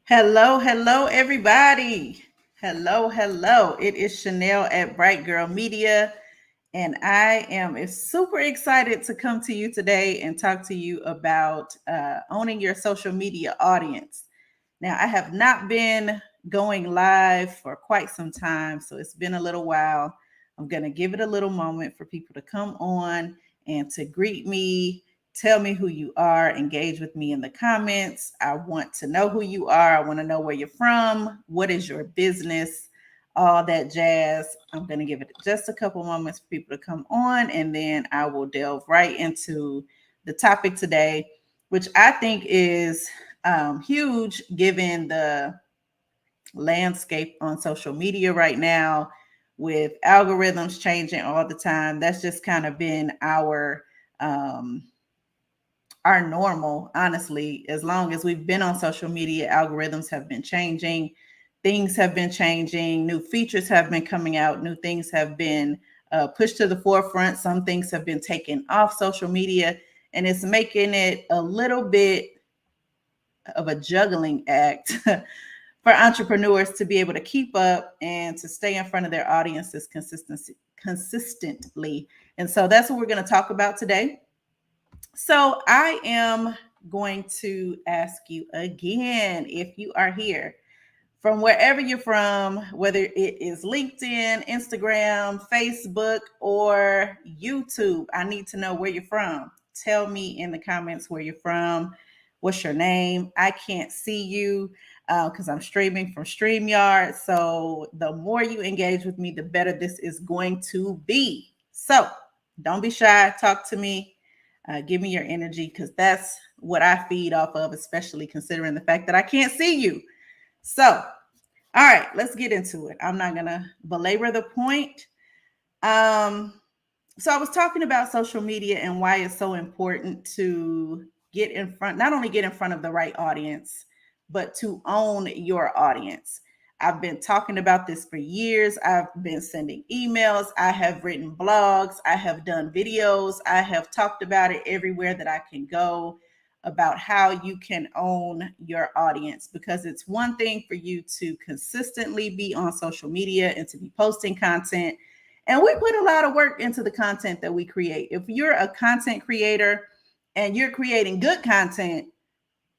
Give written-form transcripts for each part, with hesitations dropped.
Hello, hello, everybody. Hello, hello. It is Chanel at Bright Girl Media, and I am super excited to come to you today and talk to you about owning your social media audience. Now, I have not been going live for quite some time, so it's been a little while. I'm going to give it a little moment for people to come on and to greet me, tell me who you are, engage with me in the comments. I want to know who you are. I want to know where you're from, what is your business, all that jazz. I'm going to give it just a couple moments for people to come on, and then I will delve right into the topic today, which I think is huge given the landscape on social media right now with algorithms changing all the time. That's just kind of been um, our normal, honestly. As long as we've been on social media, algorithms have been changing, things have been changing, new features have been coming out, new things have been pushed to the forefront. Some things have been taken off social media, and it's making it a little bit of a juggling act for entrepreneurs to be able to keep up and to stay in front of their audiences consistently. And so that's what we're going to talk about today. So I am going to ask you again, if you are here from wherever you're from, whether it is LinkedIn, Instagram, Facebook, or YouTube, I need to know where you're from. Tell me in the comments where you're from. What's your name? I can't see you because I'm streaming from StreamYard. So the more you engage with me, the better this is going to be. So don't be shy. Talk to me. Give me your energy because that's what I feed off of, especially considering the fact that I can't see you. So, all right, let's get into it. I'm not going to belabor the point. Um, so, I was talking about social media and why it's so important to get in front, not only get in front of the right audience, but to own your audience. I've been talking about this for years. I've been sending emails. I have written blogs. I have done videos. I have talked about it everywhere that I can go about how you can own your audience, because it's one thing for you to consistently be on social media and to be posting content. And we put a lot of work into the content that we create. If you're a content creator and you're creating good content,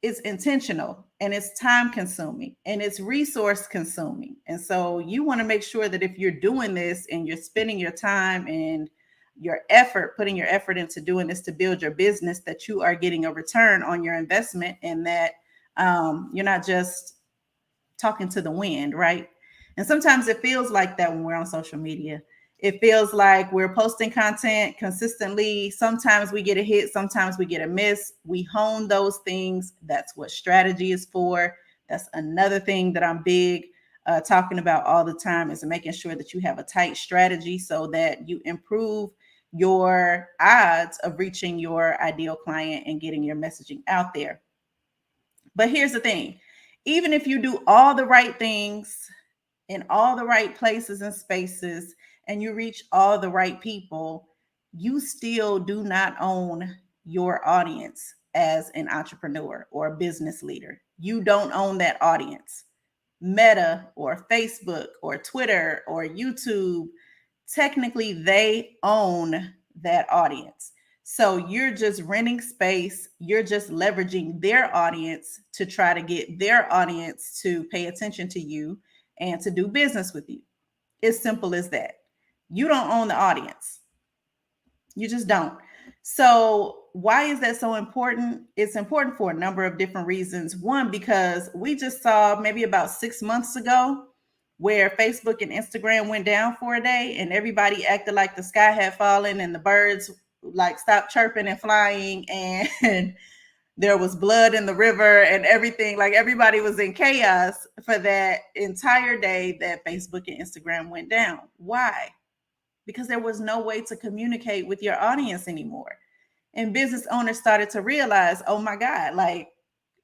it's intentional and it's time consuming and it's resource consuming. And so you want to make sure that if you're doing this and you're spending your time and your effort, putting your effort into doing this to build your business, that you are getting a return on your investment, and that you're not just talking to the wind, right? And sometimes it feels like that when we're on social media. It feels like we're posting content consistently. Sometimes we get a hit, sometimes we get a miss. We hone those things. That's what strategy is for. That's another thing that I'm big talking about all the time, is making sure that you have a tight strategy so that you improve your odds of reaching your ideal client and getting your messaging out there. But here's the thing, even if you do all the right things in all the right places and spaces and you reach all the right people, you still do not own your audience as an entrepreneur or a business leader. You don't own that audience. Meta or Facebook or Twitter or YouTube, technically they own that audience. So you're just renting space, you're just leveraging their audience to try to get their audience to pay attention to you and to do business with you. It's simple as that. You don't own the audience. You just don't. So, why is that so important? It's important for a number of different reasons. One, because we just saw maybe about 6 months ago where Facebook and Instagram went down for a day and everybody acted like the sky had fallen and the birds like stopped chirping and flying, and there was blood in the river and everything. Like everybody was in chaos for that entire day that Facebook and Instagram went down. Why? Because there was no way to communicate with your audience anymore. And business owners started to realize, oh my God, like,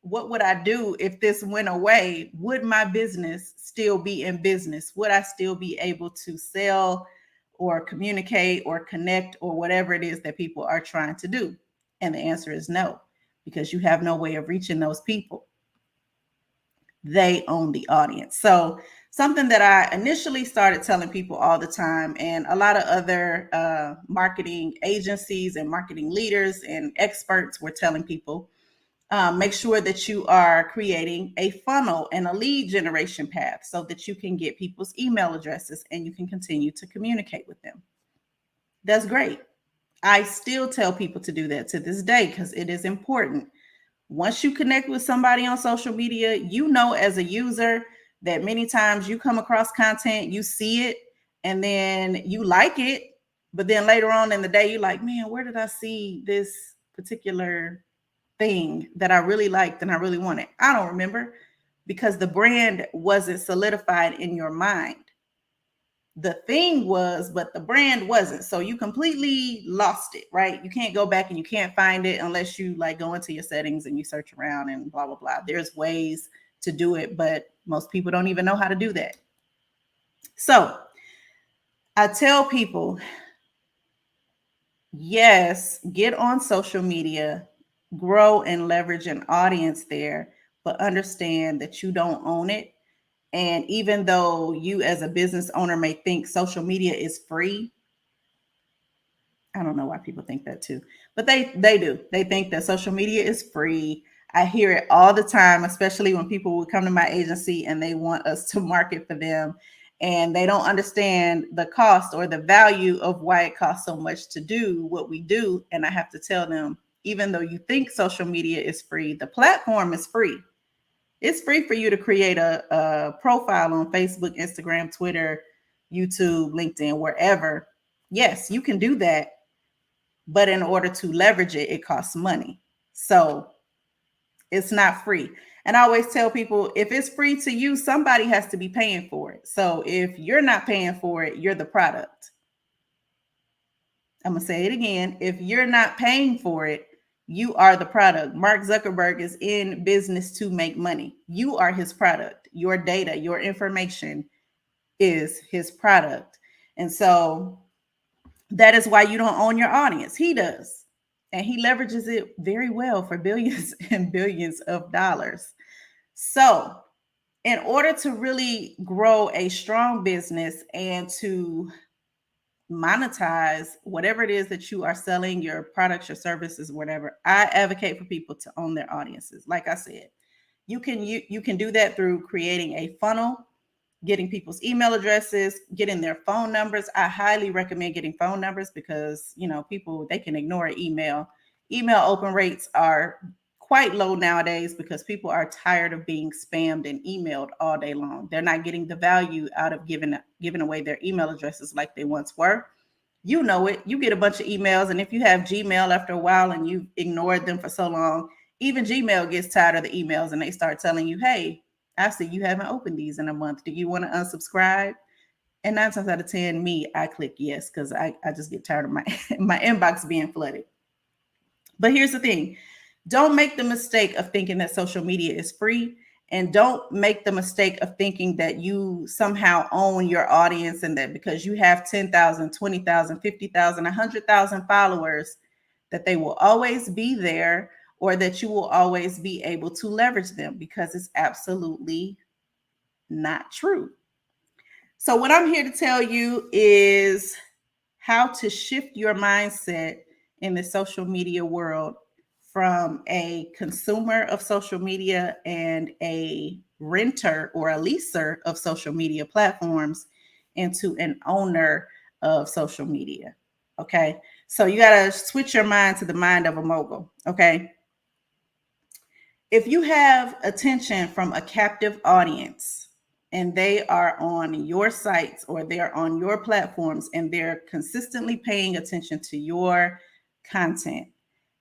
what would I do if this went away? Would my business still be in business? Would I still be able to sell or communicate or connect or whatever it is that people are trying to do? And the answer is no, because you have no way of reaching those people. they own the audience. So something that I initially started telling people all the time, and a lot of other marketing agencies and marketing leaders and experts were telling people, make sure that you are creating a funnel and a lead generation path so that you can get people's email addresses and you can continue to communicate with them. That's great. I still tell people to do that to this day because it is important. Once you connect with somebody on social media, you know, as a user, that many times you come across content, you see it, and then you like it. But then later on in the day, you're like, man, where did I see this particular thing that I really liked and I really wanted? I don't remember, because the brand wasn't solidified in your mind. The thing was, but the brand wasn't. So you completely lost it, right? You can't go back and you can't find it unless you like go into your settings and you search around and blah, blah, blah. There's ways to do it, but most people don't even know how to do that. So I tell people, yes, get on social media, grow and leverage an audience there, but understand that you don't own it. And even though you as a business owner may think social media is free, I don't know why people think that too, but they do. They think that social media is free. I hear it all the time, especially when people would come to my agency and they want us to market for them, and they don't understand the cost or the value of why it costs so much to do what we do. And I have to tell them, even though you think social media is free, the platform is free. It's free for you to create a profile on Facebook, Instagram, Twitter, YouTube, LinkedIn, wherever. Yes, you can do that. But in order to leverage it, it costs money. So it's not free. And I always tell people, if it's free to you, somebody has to be paying for it. So if you're not paying for it, you're the product. I'm going to say it again. If you're not paying for it, you are the product. Mark Zuckerberg is in business to make money. You are his product. Your data, your information is his product. And so that is why you don't own your audience. He does. And he leverages it very well for billions and billions of dollars. So, in order to really grow a strong business and to monetize whatever it is that you are selling, your products, your services, whatever, I advocate for people to own their audiences. Like I said, you can do that through creating a funnel, getting people's email addresses, getting their phone numbers. I highly recommend getting phone numbers because, you know, people, they can ignore email. Email open rates are quite low nowadays because people are tired of being spammed and emailed all day long. They're not getting the value out of giving away their email addresses like they once were. You know it. You get a bunch of emails, and if you have Gmail after a while and you've ignored them for so long, even Gmail gets tired of the emails and they start telling you, hey, I see you haven't opened these in a month. Do you want to unsubscribe? And 9 times out of 10, I click yes, because I just get tired of my my inbox being flooded. But here's the thing. Don't make the mistake of thinking that social media is free. And don't make the mistake of thinking that you somehow own your audience and that because you have 10,000, 20,000, 50,000, 100,000 followers, that they will always be there or that you will always be able to leverage them, because it's absolutely not true. So, what I'm here to tell you is how to shift your mindset in the social media world from a consumer of social media and a renter or a leaser of social media platforms into an owner of social media. Okay. So you got to switch your mind to the mind of a mogul. Okay. If you have attention from a captive audience and they are on your sites or they're on your platforms and they're consistently paying attention to your content,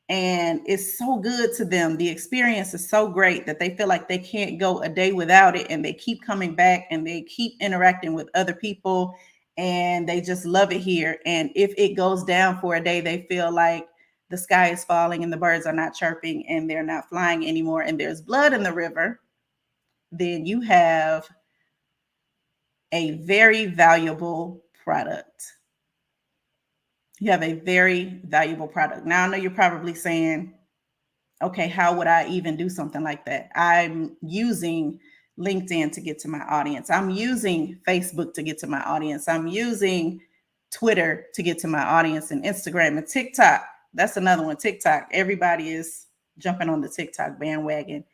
and it's so good to them, the experience is so great that they feel like they can't go a day without it, and they keep coming back and they keep interacting with other people and they just love it here. And if it goes down for a day, they feel like the sky is falling and the birds are not chirping and they're not flying anymore and there's blood in the river, then you have a very valuable product. You have a very valuable product. Now, I know you're probably saying, okay, how would I even do something like that? I'm using LinkedIn to get to my audience. I'm using Facebook to get to my audience. I'm using Twitter to get to my audience, and Instagram and TikTok. That's another one. TikTok. Everybody is jumping on the TikTok bandwagon.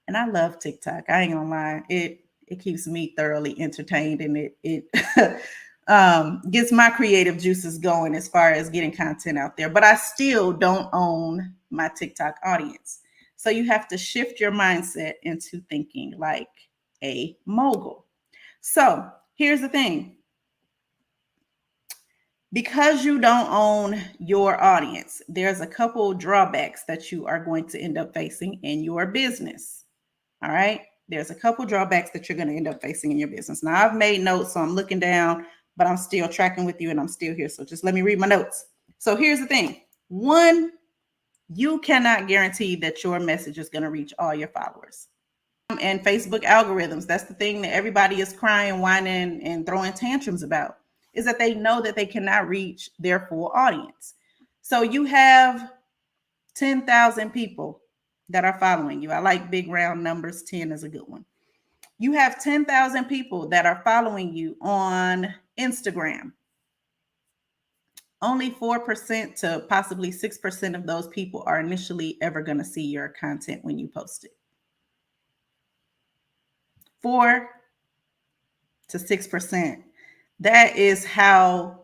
And I love TikTok. I ain't gonna lie. It keeps me thoroughly entertained, and it gets my creative juices going as far as getting content out there. But I still don't own my TikTok audience. So you have to shift your mindset into thinking like a mogul. So here's the thing. Because you don't own your audience, there's a couple drawbacks that you are going to end up facing in your business. All right. There's a couple drawbacks that you're going to end up facing in your business. Now, I've made notes, so I'm looking down, but I'm still tracking with you and I'm still here. So just let me read my notes. So here's the thing. One, you cannot guarantee that your message is going to reach all your followers. And Facebook algorithms, that's the thing that everybody is crying, whining, and throwing tantrums about, is that they know that they cannot reach their full audience. So you have 10,000 people that are following you. I like big round numbers. 10 is a good one. You have 10,000 people that are following you on Instagram. Only 4% to possibly 6% of those people are initially ever going to see your content when you post it. 4 to 6%. That is how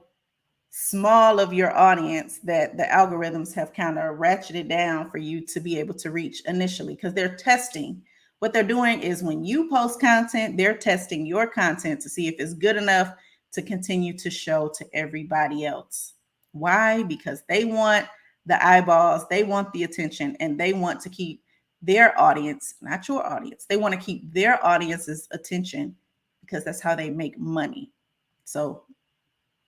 small of your audience that the algorithms have kind of ratcheted down for you to be able to reach initially, because they're testing. What they're doing is when you post content, they're testing your content to see if it's good enough to continue to show to everybody else. Why? Because they want the eyeballs, they want the attention, and they want to keep their audience, not your audience. They want to keep their audience's attention because that's how they make money. So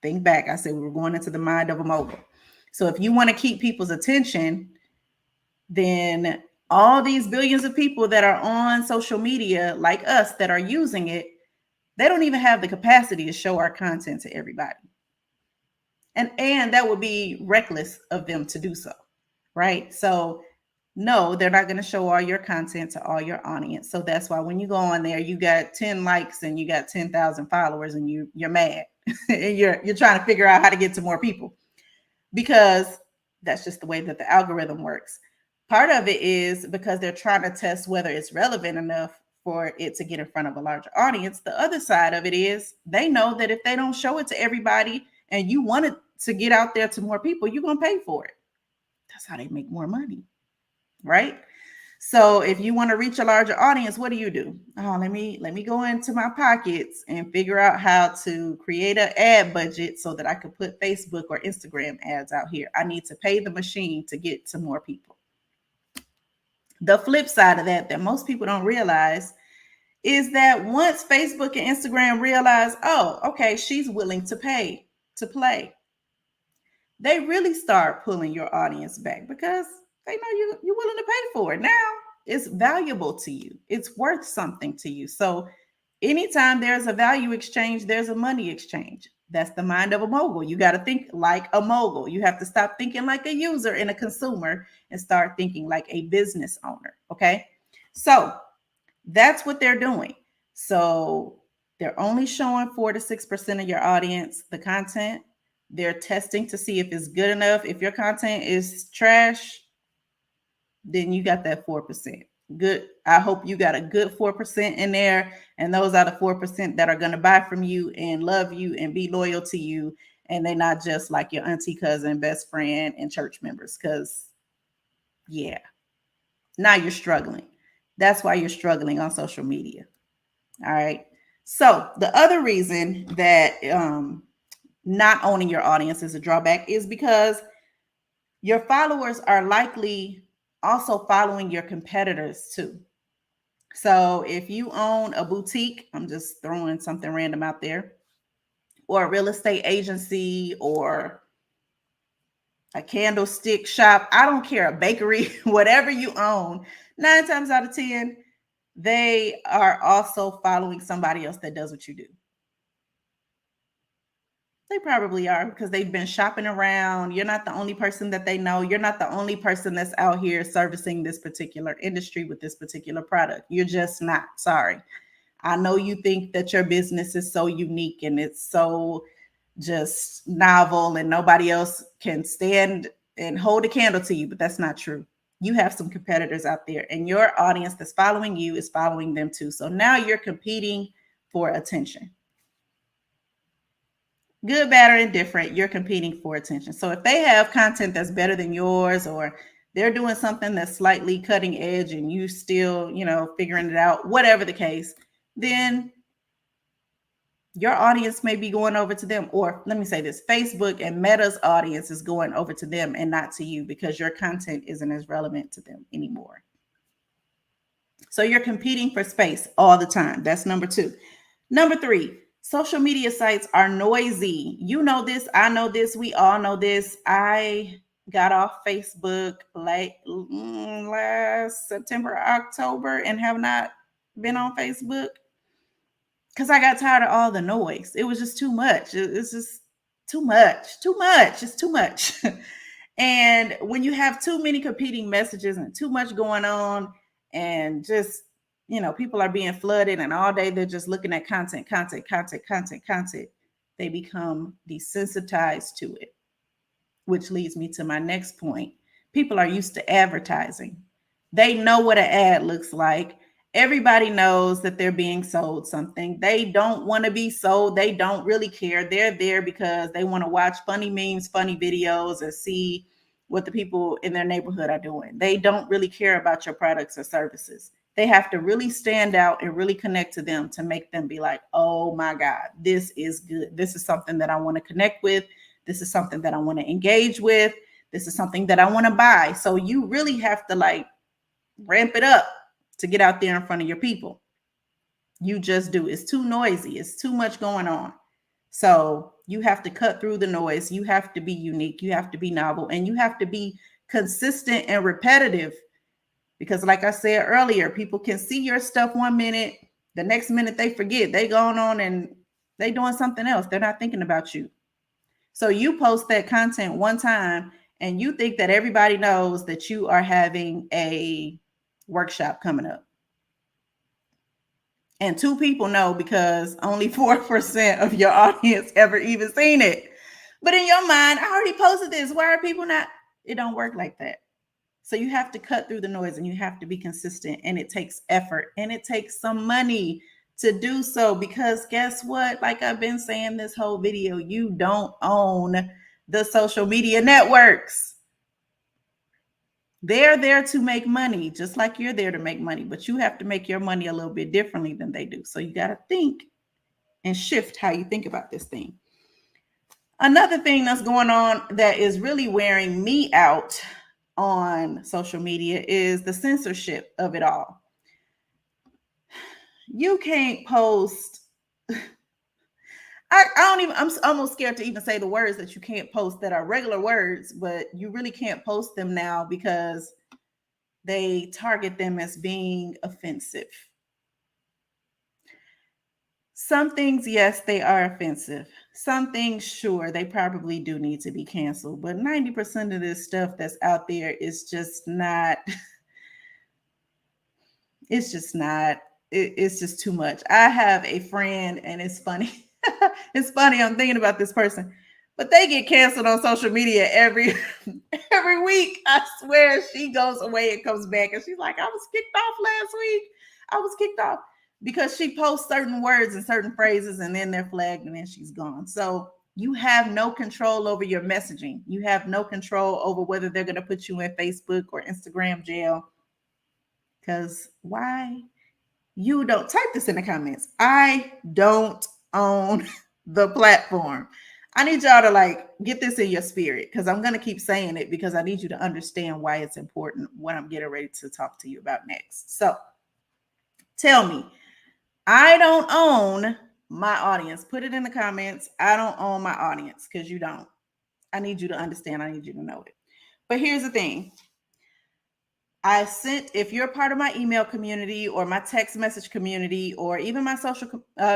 think back. I said we were going into the mind of a mogul. So if you want to keep people's attention, then all these billions of people that are on social media like us that are using it, they don't even have the capacity to show our content to everybody. And that would be reckless of them to do so, right? So no, they're not going to show all your content to all your audience. So that's why when you go on there, you got 10 likes and you got 10,000 followers and you're mad and you're trying to figure out how to get to more people, because that's just the way that the algorithm works. Part of it is because they're trying to test whether it's relevant enough for it to get in front of a larger audience. The other side of it is they know that if they don't show it to everybody and you want it to get out there to more people, you're going to pay for it. That's how they make more money. Right? So if you want to reach a larger audience, what do? Oh, let me go into my pockets and figure out how to create an ad budget so that I could put Facebook or Instagram ads out here. I need to pay the machine to get to more people. The flip side of that most people don't realize is that once Facebook and Instagram realize, oh, okay, she's willing to pay to play, they really start pulling your audience back because they know you're willing to pay for it. Now it's valuable to you. It's worth something to you. So anytime there's a value exchange, there's a money exchange. That's the mind of a mogul. You got to think like a mogul. You have to stop thinking like a user and a consumer and start thinking like a business owner. Okay. So that's what they're doing. So they're only showing 4 to 6% of your audience the content. They're testing to see if it's good enough. If your content is trash, then you got that 4%. Good. I hope you got a good 4% in there. And those are the 4% that are going to buy from you and love you and be loyal to you. And they're not just like your auntie, cousin, best friend, and church members. Because, yeah, now you're struggling. That's why you're struggling on social media. All right. So the other reason that not owning your audience is a drawback is because your followers are likely also following your competitors too. So if you own a boutique, I'm just throwing something random out there, or a real estate agency, or a candlestick shop, I don't care, a bakery, whatever you own, 9 times out of 10, they are also following somebody else that does what you do. They probably are, because they've been shopping around. You're not the only person that they know. You're not the only person that's out here servicing this particular industry with this particular product. You're just not. Sorry. I know you think that your business is so unique and it's so just novel and nobody else can stand and hold a candle to you, but that's not true. You have some competitors out there, and your audience that's following you is following them too. So now you're competing for attention. Good, bad, or indifferent, you're competing for attention. So if they have content that's better than yours, or they're doing something that's slightly cutting edge and you still, figuring it out, whatever the case, then your audience may be going over to them. Or let me say this, Facebook and Meta's audience is going over to them and not to you, because your content isn't as relevant to them anymore. So you're competing for space all the time. That's number 2. Number 3, social media sites are noisy. You know this, I know this, we all know this. I got off Facebook last September, October, and have not been on Facebook because I got tired of all the noise. It was just too much. It's just too much. It's too much. And when you have too many competing messages and too much going on, and just, people are being flooded and all day they're just looking at content, they become desensitized to it, which leads me to my next point. People are used to advertising. They know what an ad looks like. Everybody knows that they're being sold something. They don't want to be sold. They don't really care. They're there because they want to watch funny memes, funny videos, and see what the people in their neighborhood are doing. They don't really care about your products or services. They have to really stand out and really connect to them to make them be like, oh my God, this is good. This is something that I want to connect with. This is something that I want to engage with. This is something that I want to buy. So you really have to ramp it up to get out there in front of your people. You just do. It's too noisy. It's too much going on. So you have to cut through the noise. You have to be unique. You have to be novel, and you have to be consistent and repetitive, because like I said earlier, people can see your stuff one minute, the next minute they forget. They going on and they doing something else. They're not thinking about you. So you post that content one time and you think that everybody knows that you are having a workshop coming up. And 2 people know, because only 4% of your audience ever even seen it. But in your mind, I already posted this. Why are people not? It don't work like that. So you have to cut through the noise and you have to be consistent, and it takes effort and it takes some money to do so, because guess what? Like I've been saying this whole video, you don't own the social media networks. They're there to make money, just like you're there to make money, but you have to make your money a little bit differently than they do. So you got to think and shift how you think about this thing. Another thing that's going on that is really wearing me out on social media is the censorship of it all. You can't post. I'm almost scared to even say the words that you can't post that are regular words, but you really can't post them now because they target them as being offensive. Some things, yes, they are offensive. Some things, sure, they probably do need to be canceled. But 90% of this stuff that's out there is just not, it's just not, it's just too much. I have a friend, and it's funny. It's funny, I'm thinking about this person, but they get canceled on social media every week. I swear, she goes away and comes back, and she's like, I was kicked off last week. I was kicked off because she posts certain words and certain phrases, and then they're flagged, and then she's gone. So you have no control over your messaging. You have no control over whether they're going to put you in Facebook or Instagram jail. Because why? You don't type this in the comments. I don't own the platform. I need y'all to get this in your spirit, because I'm going to keep saying it, because I need you to understand why it's important, what I'm getting ready to talk to you about next. So tell me, I don't own my audience. Put it in the comments. I don't own my audience, because you don't. I need you to understand. I need you to know it. But here's the thing. If you're part of my email community or my text message community or even my social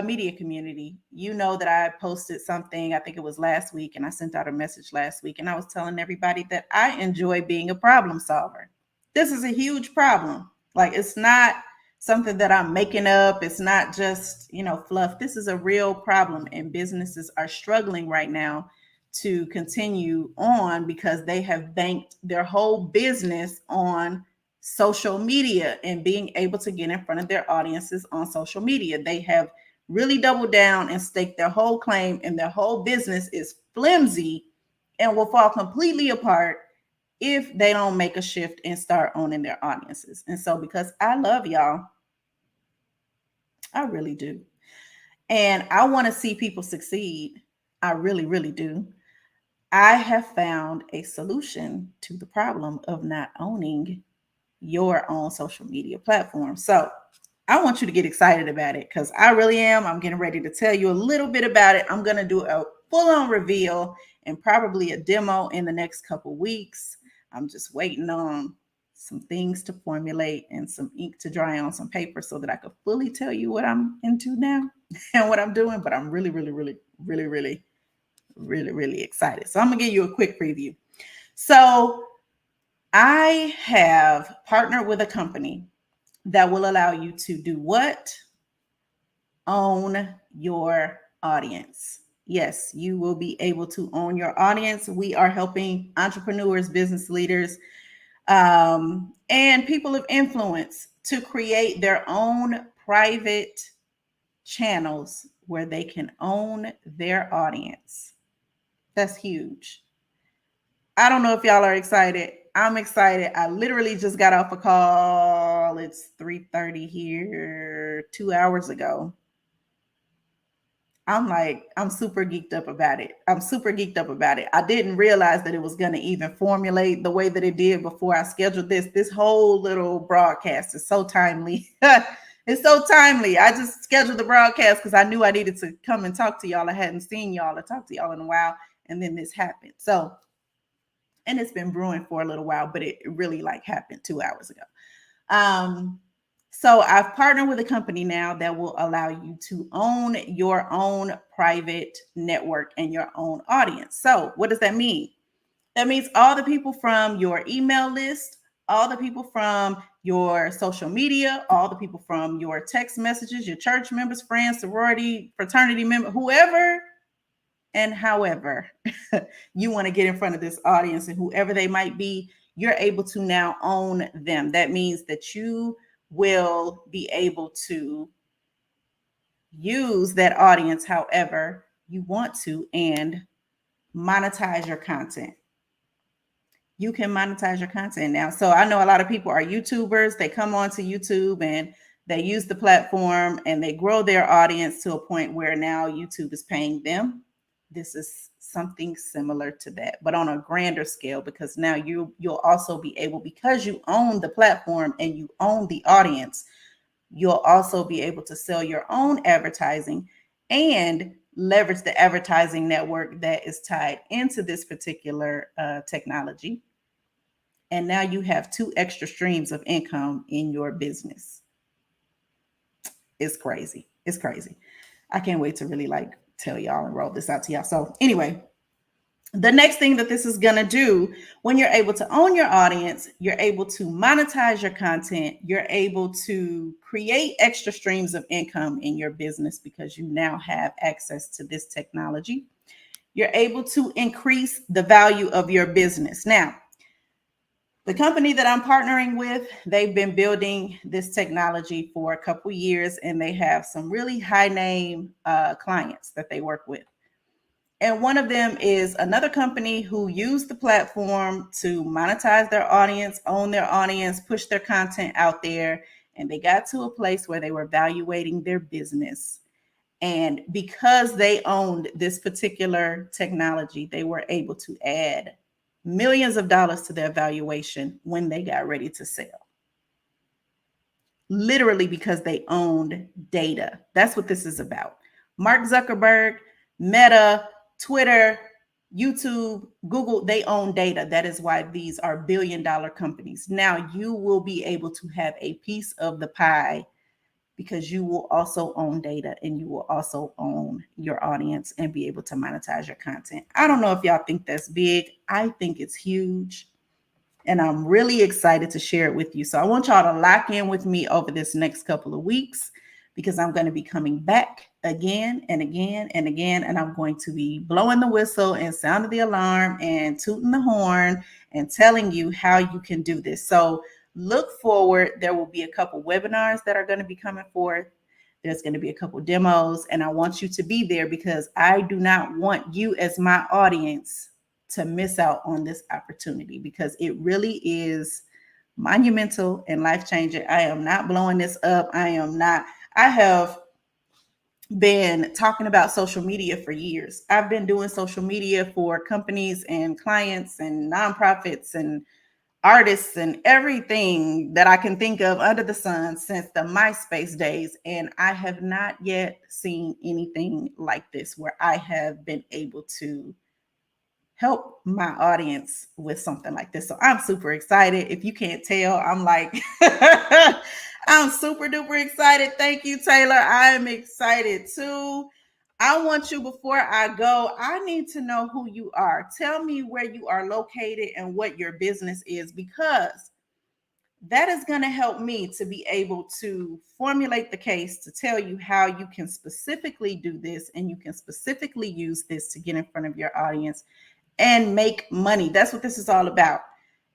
media community, you know that I posted something, I think it was last week, and I sent out a message last week, and I was telling everybody that I enjoy being a problem solver. This is a huge problem. It's not something that I'm making up. It's not just, fluff. This is a real problem, and businesses are struggling right now to continue on because they have banked their whole business on social media and being able to get in front of their audiences on social media. They have really doubled down and staked their whole claim, and their whole business is flimsy and will fall completely apart if they don't make a shift and start owning their audiences. And so, because I love y'all, I really do. And I want to see people succeed. I really, really do. I have found a solution to the problem of not owning your own social media platform. So I want you to get excited about it because I really am. I'm getting ready to tell you a little bit about it. I'm going to do a full-on reveal and probably a demo in the next couple weeks. I'm just waiting on some things to formulate and some ink to dry on some paper so that I could fully tell you what I'm into now and what I'm doing. But I'm really, really, really, really, really, really, really excited. So I'm going to give you a quick preview. So I have partnered with a company that will allow you to do what? Own your audience. Yes, you will be able to own your audience. We are helping entrepreneurs, business leaders, and people of influence to create their own private channels where they can own their audience. That's huge. I don't know if y'all are excited. I'm excited. I literally just got off a call. It's 3:30 here, 2 hours ago. I'm super geeked up about it. I'm super geeked up about it. I didn't realize that it was going to even formulate the way that it did before I scheduled this. This whole little broadcast is so timely. It's so timely. I just scheduled the broadcast because I knew I needed to come and talk to y'all. I hadn't seen y'all or talked to y'all in a while. And then this happened. So, and it's been brewing for a little while, but it really happened 2 hours ago. So I've partnered with a company now that will allow you to own your own private network and your own audience. So what does that mean? That means all the people from your email list, all the people from your social media, all the people from your text messages, your church members, friends, sorority, fraternity member, whoever and however you want to get in front of this audience and whoever they might be, you're able to now own them. That means that you will be able to use that audience however you want to and monetize your content. You can monetize your content now. So I know a lot of people are YouTubers. They come onto YouTube and they use the platform and they grow their audience to a point where now YouTube is paying them. This is something similar to that, but on a grander scale, because now you'll also be able, because you own the platform and you own the audience, you'll also be able to sell your own advertising and leverage the advertising network that is tied into this particular technology. And now you have 2 extra streams of income in your business. It's crazy. It's crazy. I can't wait to really tell y'all and roll this out to y'all. So anyway, the next thing that this is going to do, when you're able to own your audience, you're able to monetize your content, you're able to create extra streams of income in your business because you now have access to this technology. You're able to increase the value of your business. Now, the company that I'm partnering with, they've been building this technology for a couple years, and they have some really high name clients that they work with. And one of them is another company who used the platform to monetize their audience, own their audience, push their content out there. And they got to a place where they were evaluating their business. And because they owned this particular technology, they were able to add millions of dollars to their valuation when they got ready to sell. Literally because they owned data. That's what this is about. Mark Zuckerberg, Meta, Twitter, YouTube, Google, they own data. That is why these are billion-dollar companies. Now you will be able to have a piece of the pie because you will also own data and you will also own your audience and be able to monetize your content. I don't know if y'all think that's big. I think it's huge. And I'm really excited to share it with you. So I want y'all to lock in with me over this next couple of weeks, because I'm going to be coming back again and again and again. And I'm going to be blowing the whistle and sounding the alarm and tooting the horn and telling you how you can do this. So look forward. There will be a couple webinars that are going to be coming forth. There's going to be a couple demos, and I want you to be there, because I do not want you as my audience to miss out on this opportunity, because it really is monumental and life-changing. I am not blowing this up. I have been talking about social media for years. I've been doing social media for companies and clients and nonprofits and artists and everything that I can think of under the sun since the MySpace days. And I have not yet seen anything like this, where I have been able to help my audience with something like this. So I'm super excited. If you can't tell, I'm like, I'm super duper excited. Thank you, Taylor. I am excited too. I want you, before I go, I need to know who you are. Tell me where you are located and what your business is, because that is going to help me to be able to formulate the case to tell you how you can specifically do this, and you can specifically use this to get in front of your audience and make money. That's what this is all about.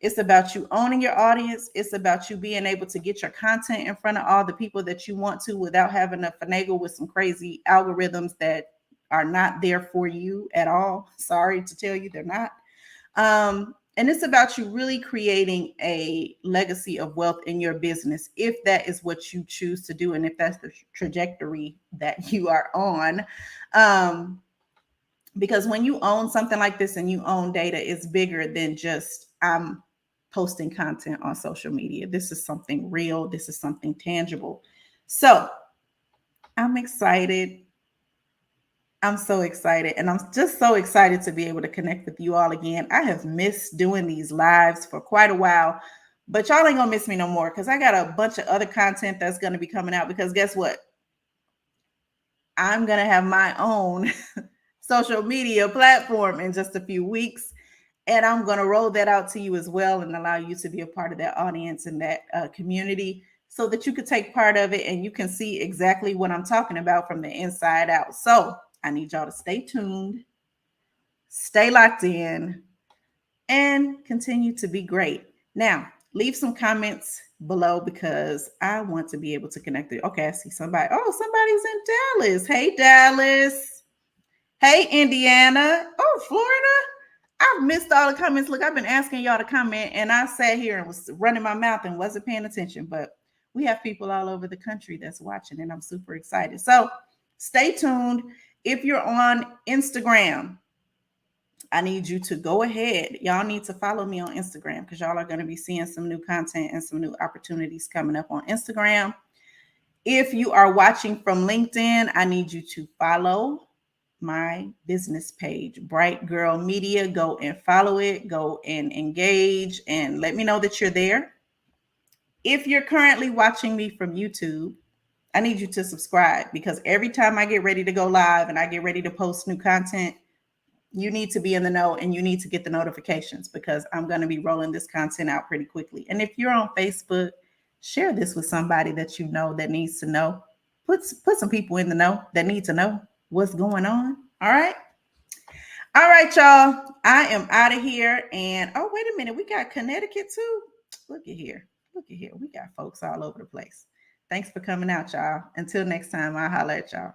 It's about you owning your audience. It's about you being able to get your content in front of all the people that you want to, without having to finagle with some crazy algorithms that are not there for you at all. Sorry to tell you, they're not. And it's about you really creating a legacy of wealth in your business, if that is what you choose to do, and if that's the trajectory that you are on. Because when you own something like this and you own data, it's bigger than just posting content on social media. This is something real. This is something tangible. So I'm excited. I'm so excited. And I'm just so excited to be able to connect with you all again. I have missed doing these lives for quite a while, but y'all ain't gonna miss me no more, because I got a bunch of other content that's gonna be coming out. Because guess what? I'm gonna have my own social media platform in just a few weeks. And I'm going to roll that out to you as well, and allow you to be a part of that audience and that community, so that you could take part of it and you can see exactly what I'm talking about from the inside out. So I need y'all to stay tuned, stay locked in, and continue to be great. Now, leave some comments below, because I want to be able to connect it. Okay, I see somebody. Oh, somebody's in Dallas. Hey, Dallas. Hey, Indiana. Oh, Florida. I've missed all the comments. Look, I've been asking y'all to comment, and I sat here and was running my mouth and wasn't paying attention. But we have people all over the country that's watching, and I'm super excited. So stay tuned. If you're on Instagram, I need you to go ahead. Y'all need to follow me on Instagram, because y'all are going to be seeing some new content and some new opportunities coming up on Instagram. If you are watching from LinkedIn, I need you to follow my business page, Bright Girl Media. Go and follow it, go and engage, and let me know that you're there. If you're currently watching me from YouTube, I need you to subscribe, because every time I get ready to go live and I get ready to post new content, you need to be in the know, and you need to get the notifications, because I'm going to be rolling this content out pretty quickly. And if you're on Facebook, share this with somebody that you know that needs to know. Put some people in the know that need to know what's going on. All right. All right, y'all. I am out of here. And oh, wait a minute. We got Connecticut too. Look at here. Look at here. We got folks all over the place. Thanks for coming out, y'all. Until next time, I'll holler at y'all.